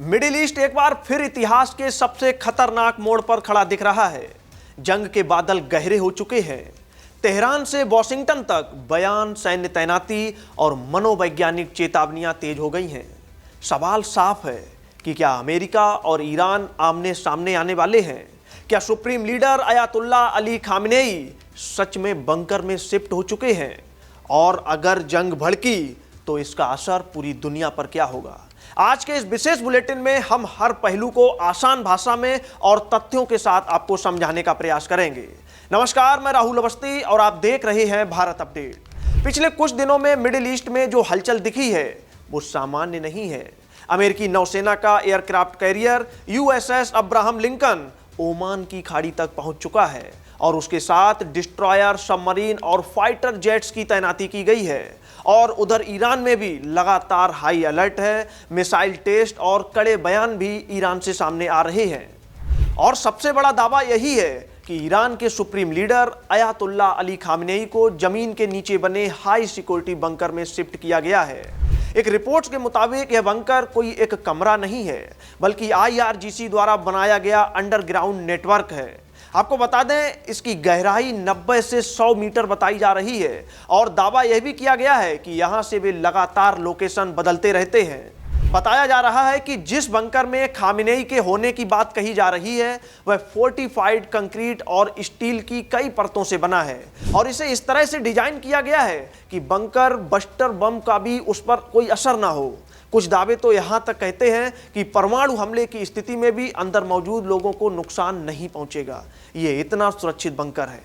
Middle east एक बार फिर इतिहास के सबसे खतरनाक मोड़ पर खड़ा दिख रहा है। जंग के बादल गहरे हो चुके हैं। तेहरान से वॉशिंगटन तक बयान, सैन्य तैनाती और मनोवैज्ञानिक चेतावनियां तेज हो गई हैं। सवाल साफ है कि क्या अमेरिका और ईरान आमने सामने आने वाले हैं? क्या supreme leader Ayatollah Ali Khamenei सच में बंकर में शिफ्ट हो चुके हैं? और अगर जंग भड़की तो इसका असर पूरी दुनिया पर क्या होगा? आज के इस विशेष बुलेटिन में हम हर पहलू को आसान भाषा में और तथ्यों के साथ आपको समझाने का प्रयास करेंगे। नमस्कार, मैं राहुल अवस्थी और आप देख रहे हैं भारत अपडेट। पिछले कुछ दिनों में मिडिल ईस्ट में जो हलचल दिखी है वो सामान्य नहीं है। अमेरिकी नौसेना का aircraft carrier USS Abraham Lincoln Oman की खाड़ी तक पहुंच चुका है और उसके साथ डिस्ट्रॉयर, सबमरीन और फाइटर जेट्स की तैनाती की गई है। और उधर ईरान में भी लगातार हाई अलर्ट है। मिसाइल टेस्ट और कड़े बयान भी ईरान से सामने आ रहे हैं। और सबसे बड़ा दावा यही है कि ईरान के supreme leader Ayatollah Ali Khamenei को जमीन के नीचे बने हाई सिक्योरिटी बंकर में शिफ्ट किया गया है। एक रिपोर्ट्स के मुताबिक यह बंकर कोई एक कमरा नहीं है, बल्कि IRGC द्वारा बनाया गया अंडरग्राउंड नेटवर्क है। आपको बता दें, इसकी गहराई 90 से 100 मीटर बताई जा रही है और दावा यह भी किया गया है कि यहां से वे लगातार लोकेशन बदलते रहते हैं। बताया जा रहा है कि जिस बंकर में खामेनेई के होने की बात कही जा रही है वह फोर्टिफाइड कंक्रीट और स्टील की कई परतों से बना है और इसे इस तरह से डिजाइन किया गया है कि बंकर बस्टर बम का भी उस पर कोई असर ना हो। कुछ दावे तो यहां तक कहते हैं कि परमाणु हमले की स्थिति में भी अंदर मौजूद लोगों को नुकसान नहीं पहुंचेगा। ये इतना सुरक्षित बंकर है।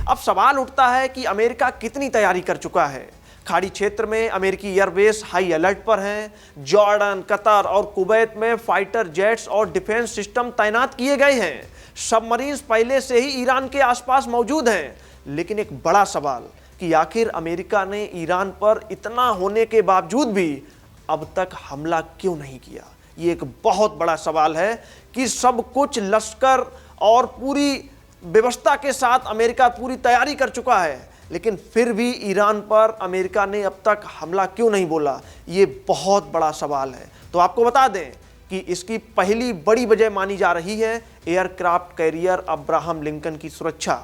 अब सवाल उठता है कि अमेरिका कितनी तैयारी कर चुका है। खाड़ी क्षेत्र में अमेरिकी एयरबेस हाई अलर्ट पर हैं। जॉर्डन, कतर और कुवैत में फाइटर जेट्स और डिफेंस सिस्टम तैनात किए गए हैं। सबमरीन्स पहले से ही ईरान के आसपास मौजूद हैं। लेकिन एक बड़ा सवाल कि आखिर अमेरिका ने ईरान पर इतना होने के बावजूद भी अब तक हमला क्यों नहीं किया? ये एक बहुत बड़ा सवाल है कि सब कुछ लश्कर और पूरी व्यवस्था के साथ अमेरिका पूरी तैयारी कर चुका है, लेकिन फिर भी ईरान पर अमेरिका ने अब तक हमला क्यों नहीं बोला? ये बहुत बड़ा सवाल है। तो आपको बता दें कि इसकी पहली बड़ी वजह मानी जा रही है एयरक्राफ्ट कैरियर अब्राहम लिंकन की सुरक्षा,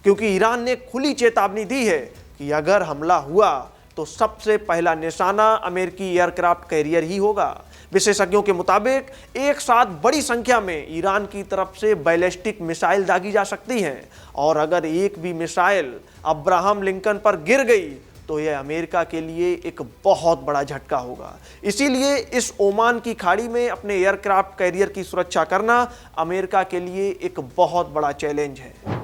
क्योंकि ईरान ने खुली चेतावनी दी है कि अगर हमला हुआ तो सबसे पहला निशाना अमेरिकी एयरक्राफ्ट कैरियर ही होगा। विशेषज्ञों के मुताबिक एक साथ बड़ी संख्या में ईरान की तरफ से बैलिस्टिक मिसाइल दागी जा सकती हैं और अगर एक भी मिसाइल अब्राहम लिंकन पर गिर गई तो यह अमेरिका के लिए एक बहुत बड़ा झटका होगा। इसीलिए इस ओमान की खाड़ी में अपने एयरक्राफ्ट कैरियर की सुरक्षा करना अमेरिका के लिए एक बहुत बड़ा चैलेंज है।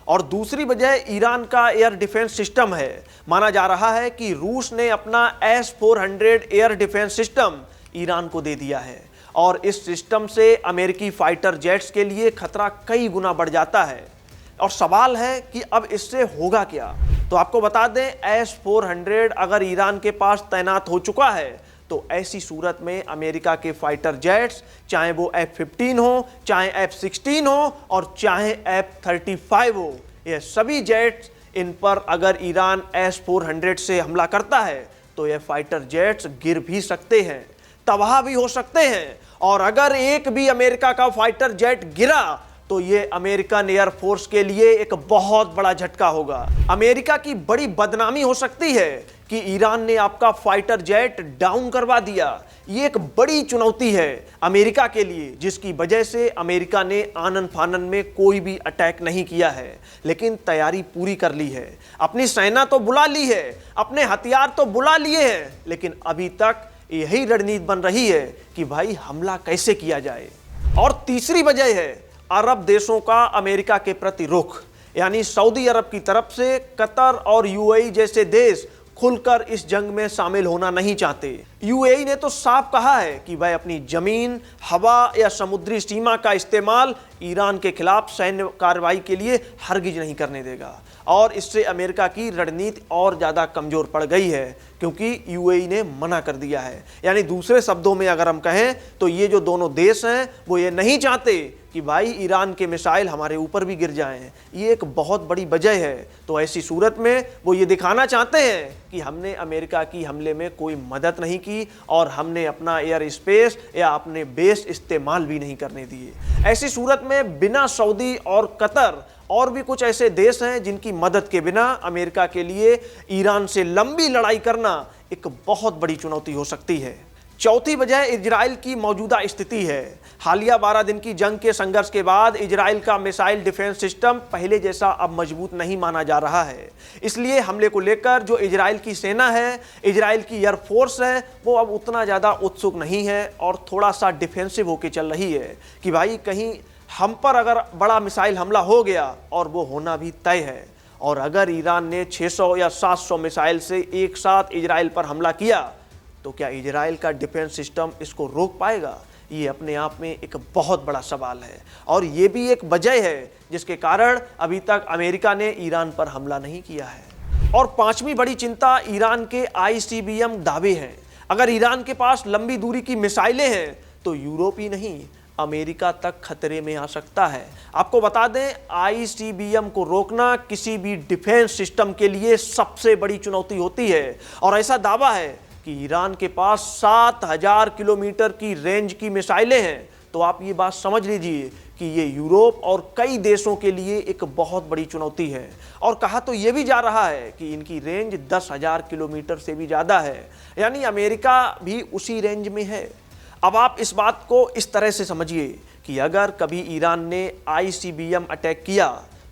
और दूसरी वजह ईरान का एयर डिफेंस सिस्टम है। माना जा रहा है कि रूस ने अपना S-400 air defence system Iran को दे दिया है और इस सिस्टम से अमेरिकी फाइटर जेट्स के लिए खतरा कई गुना बढ़ जाता है। और सवाल है कि अब इससे होगा क्या? तो आपको बता दें, S-400 अगर ईरान के पास तैनात हो चुका है तो ऐसी सूरत में अमेरिका के फाइटर जेट्स, चाहे वो F-15 हो, चाहे F-16 हो और चाहे F-35 हो, ये सभी जेट्स, इन पर अगर ईरान S-400 से हमला करता है तो ये फाइटर जेट्स गिर भी सकते हैं, तबाह भी हो सकते हैं। और अगर एक भी अमेरिका का फाइटर जेट गिरा तो ये अमेरिकन एयरफोर्स के लिए एक बहुत बड़ा झटका होगा। अमेरिका की बड़ी बदनामी हो सकती है कि ईरान ने आपका फाइटर जेट डाउन करवा दिया। ये एक बड़ी चुनौती है अमेरिका के लिए, जिसकी वजह से अमेरिका ने आनन फानन में कोई भी अटैक नहीं किया है, लेकिन तैयारी पूरी कर ली है। अपनी सेना तो बुला ली है, अपने हथियार तो बुला लिए हैं, लेकिन अभी तक यही रणनीति बन रही है कि भाई हमला कैसे किया जाए। और तीसरी वजह है अरब देशों का अमेरिका के प्रति रुख, यानी सऊदी अरब की तरफ से कतर और UAE जैसे देश खुलकर इस जंग में शामिल होना नहीं चाहते। UAE ने तो साफ कहा है कि वह अपनी जमीन, हवा या समुद्री सीमा का इस्तेमाल ईरान के खिलाफ सैन्य कार्रवाई के लिए हरगिज नहीं करने देगा और इससे अमेरिका की रणनीति और ज़्यादा कमज़ोर पड़ गई है, क्योंकि UAE ने मना कर दिया है। यानी दूसरे शब्दों में अगर हम कहें तो ये जो दोनों देश हैं वो ये नहीं चाहते कि कि भाई ईरान के मिसाइल हमारे ऊपर भी गिर जाएं। ये एक बहुत बड़ी वजह है। तो ऐसी सूरत में वो ये दिखाना चाहते हैं कि हमने अमेरिका की हमले में कोई मदद नहीं की और हमने अपना एयर स्पेस या अपने बेस इस्तेमाल भी नहीं करने दिए। ऐसी सूरत में बिना सऊदी और कतर और भी कुछ ऐसे देश हैं जिनकी मदद के बिना अमेरिका के लिए ईरान से लंबी लड़ाई करना एक बहुत बड़ी चुनौती हो सकती है। चौथी वजह इजराइल की मौजूदा स्थिति है। हालिया 12 दिन की जंग के संघर्ष के बाद इजराइल का मिसाइल डिफेंस सिस्टम पहले जैसा अब मजबूत नहीं माना जा रहा है। इसलिए हमले को लेकर जो इजराइल की सेना है, इजराइल की एयरफोर्स है, वो अब उतना ज़्यादा उत्सुक नहीं है और थोड़ा सा डिफेंसिव होकर चल रही है कि भाई कहीं हम पर अगर बड़ा मिसाइल हमला हो गया, और वो होना भी तय है। और अगर ईरान ने 600 या 700 मिसाइल से एक साथ इजराइल पर हमला किया तो क्या इजराइल का डिफेंस सिस्टम इसको रोक पाएगा? ये अपने आप में एक बहुत बड़ा सवाल है और ये भी एक वजह है जिसके कारण अभी तक अमेरिका ने ईरान पर हमला नहीं किया है। और पांचवी बड़ी चिंता ईरान के ICBM दावे हैं। अगर ईरान के पास लंबी दूरी की मिसाइलें हैं तो यूरोप ही नहीं, अमेरिका तक खतरे में आ सकता है। आपको बता दें, ICBM को रोकना किसी भी डिफेंस सिस्टम के लिए सबसे बड़ी चुनौती होती है। और ऐसा दावा है कि ईरान के पास 7000 किलोमीटर की रेंज की मिसाइलें हैं। तो आप ये बात समझ लीजिए कि ये यूरोप और कई देशों के लिए एक बहुत बड़ी चुनौती है। और कहा तो ये भी जा रहा है कि इनकी रेंज 10,000 किलोमीटर से भी ज़्यादा है, यानी अमेरिका भी उसी रेंज में है। अब आप इस बात को इस तरह से समझिए कि अगर कभी ईरान ने ICBM अटैक किया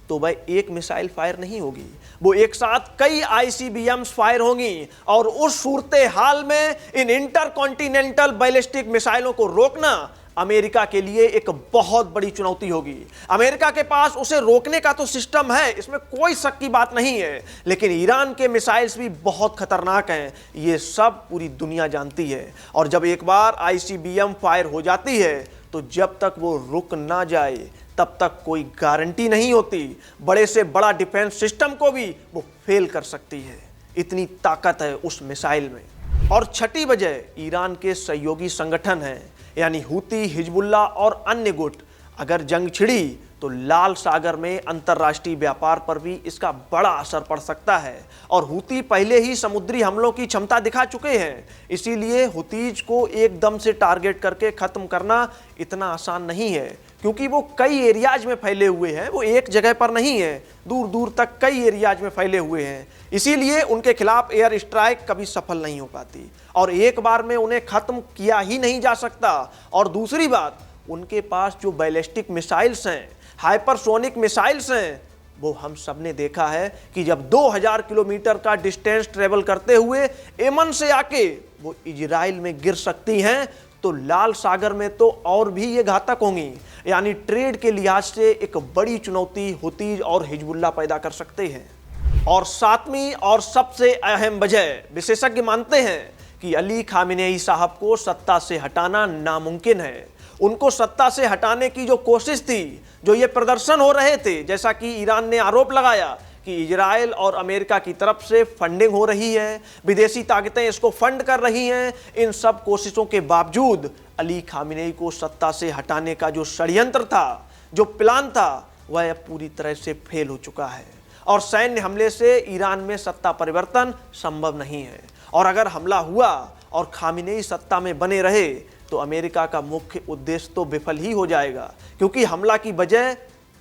तो वह एक मिसाइल फायर नहीं होगी, वो एक साथ कई ICBMs फायर होंगी। और उस सूरत हाल में इन इंटरकॉन्टिनेंटल बैलिस्टिक मिसाइलों को रोकना अमेरिका के लिए एक बहुत बड़ी चुनौती होगी। अमेरिका के पास उसे रोकने का तो सिस्टम है, इसमें कोई शक की बात नहीं है, लेकिन ईरान के मिसाइल्स भी बहुत खतरनाक हैं, ये सब पूरी दुनिया जानती है। और जब एक बार ICBM फायर हो जाती है तो जब तक वो रुक ना जाए तब तक कोई गारंटी नहीं होती, बड़े से बड़ा डिफेंस सिस्टम को भी वो फेल कर सकती है। इतनी ताकत है उस मिसाइल में। और छठी वजह ईरान के सहयोगी संगठन हैं, यानी हूती, हिजबुल्ला और अन्य गुट। अगर जंग छिड़ी तो लाल सागर में अंतर्राष्ट्रीय व्यापार पर भी इसका बड़ा असर पड़ सकता है। और हूती पहले ही समुद्री हमलों की क्षमता दिखा चुके हैं, इसीलिए हुतीज को एकदम से टारगेट करके खत्म करना इतना आसान नहीं है, क्योंकि वो कई एरियाज में फैले हुए हैं, वो एक जगह पर नहीं है, दूर दूर तक कई एरियाज में फैले हुए हैं। इसीलिए उनके खिलाफ एयर स्ट्राइक कभी सफल नहीं हो पाती और एक बार में उन्हें खत्म किया ही नहीं जा सकता। और दूसरी बात, उनके पास जो बैलिस्टिक मिसाइल्स हैं, हाइपरसोनिक मिसाइल्स हैं, वो हम सब ने देखा है कि जब 2000 किलोमीटर का डिस्टेंस ट्रेवल करते हुए यमन से आके वो इजराइल में गिर सकती हैं, तो लाल सागर में तो और भी ये घातक होंगी। यानी ट्रेड के लिहाज से एक बड़ी चुनौती हुतीज और हिजबुल्ला पैदा कर सकते हैं। और सातवीं और सबसे अहम वजह, विशेषज्ञ मानते हैं कि अली खामेनेई साहब को सत्ता से हटाना नामुमकिन है। उनको सत्ता से हटाने की जो कोशिश थी, जो ये प्रदर्शन हो रहे थे, जैसा कि ईरान ने आरोप लगाया कि इजराइल और अमेरिका की तरफ से फंडिंग हो रही है, विदेशी ताकतें इसको फंड कर रही हैं, इन सब कोशिशों के बावजूद अली खामेनेई को सत्ता से हटाने का जो षड्यंत्र था, जो प्लान था, वह अब पूरी तरह से फेल हो चुका है। और सैन्य हमले से ईरान में सत्ता परिवर्तन संभव नहीं है। और अगर हमला हुआ और खामेनेई सत्ता में बने रहे तो अमेरिका का मुख्य उद्देश्य तो विफल ही हो जाएगा, क्योंकि हमला की वजह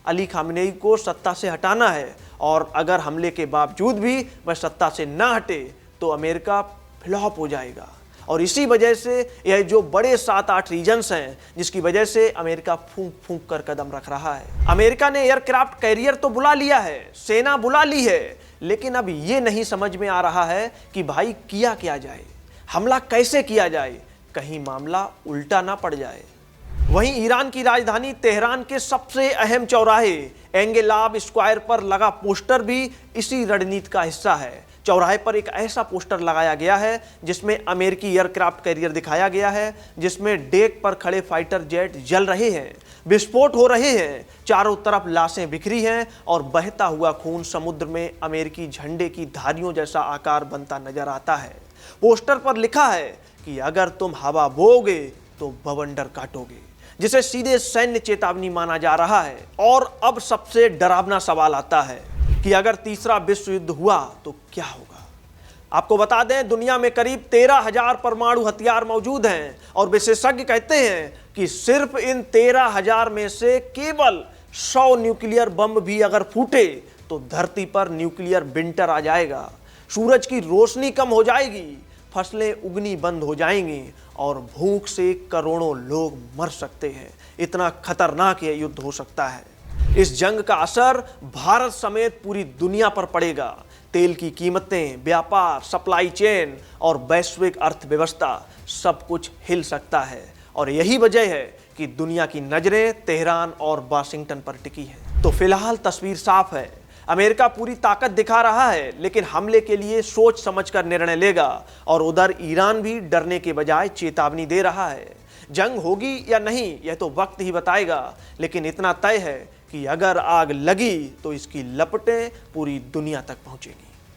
अली खामेनेई को सत्ता से हटाना है। और अगर हमले के बावजूद भी वह सत्ता से ना हटे तो अमेरिका फ्लॉप हो जाएगा। और इसी वजह से यह जो बड़े 7-8 रीजन्स हैं जिसकी वजह से अमेरिका फूंक फूंक कर कदम रख रहा है। अमेरिका ने एयरक्राफ्ट कैरियर तो बुला लिया है, सेना बुला ली है, लेकिन अब ये नहीं समझ में आ रहा है कि भाई किया क्या जाए, हमला कैसे किया जाए, कहीं मामला उल्टा ना पड़ जाए। वहीं ईरान की राजधानी तेहरान के सबसे अहम चौराहे एंगेलाब स्क्वायर पर लगा पोस्टर भी इसी रणनीति का हिस्सा है। चौराहे पर एक ऐसा पोस्टर लगाया गया है जिसमें अमेरिकी एयरक्राफ्ट कैरियर दिखाया गया है, जिसमें डेक पर खड़े फाइटर जेट जल रहे हैं, विस्फोट हो रहे हैं, चारों तरफ लाशें बिखरी हैं और बहता हुआ खून समुद्र में अमेरिकी झंडे की धारियों जैसा आकार बनता नजर आता है। पोस्टर पर लिखा है कि अगर तुम हवा बोओगे तो बवंडर काटोगे, जिसे सीधे सैन्य चेतावनी माना जा रहा है। और अब सबसे डरावना सवाल आता है कि अगर तीसरा विश्व युद्ध हुआ तो क्या होगा। आपको बता दें, दुनिया में करीब 13,000 परमाणु हथियार मौजूद हैं और विशेषज्ञ कहते हैं कि सिर्फ इन 13,000 में से केवल 100 न्यूक्लियर बम भी अगर फूटे तो धरती पर न्यूक्लियर विंटर आ जाएगा, सूरज की रोशनी कम हो जाएगी, फसलें उगनी बंद हो जाएंगी और भूख से करोड़ों लोग मर सकते हैं। इतना खतरनाक यह युद्ध हो सकता है। इस जंग का असर भारत समेत पूरी दुनिया पर पड़ेगा। तेल की कीमतें, व्यापार, सप्लाई चेन और वैश्विक अर्थव्यवस्था सब कुछ हिल सकता है। और यही वजह है कि दुनिया की नजरें तेहरान और वाशिंगटन पर टिकी हैं। तो फिलहाल तस्वीर साफ है, अमेरिका पूरी ताकत दिखा रहा है, लेकिन हमले के लिए सोच समझकर निर्णय लेगा। और उधर ईरान भी डरने के बजाय चेतावनी दे रहा है। जंग होगी या नहीं यह तो वक्त ही बताएगा, लेकिन इतना तय है कि अगर आग लगी तो इसकी लपटें पूरी दुनिया तक पहुंचेंगी।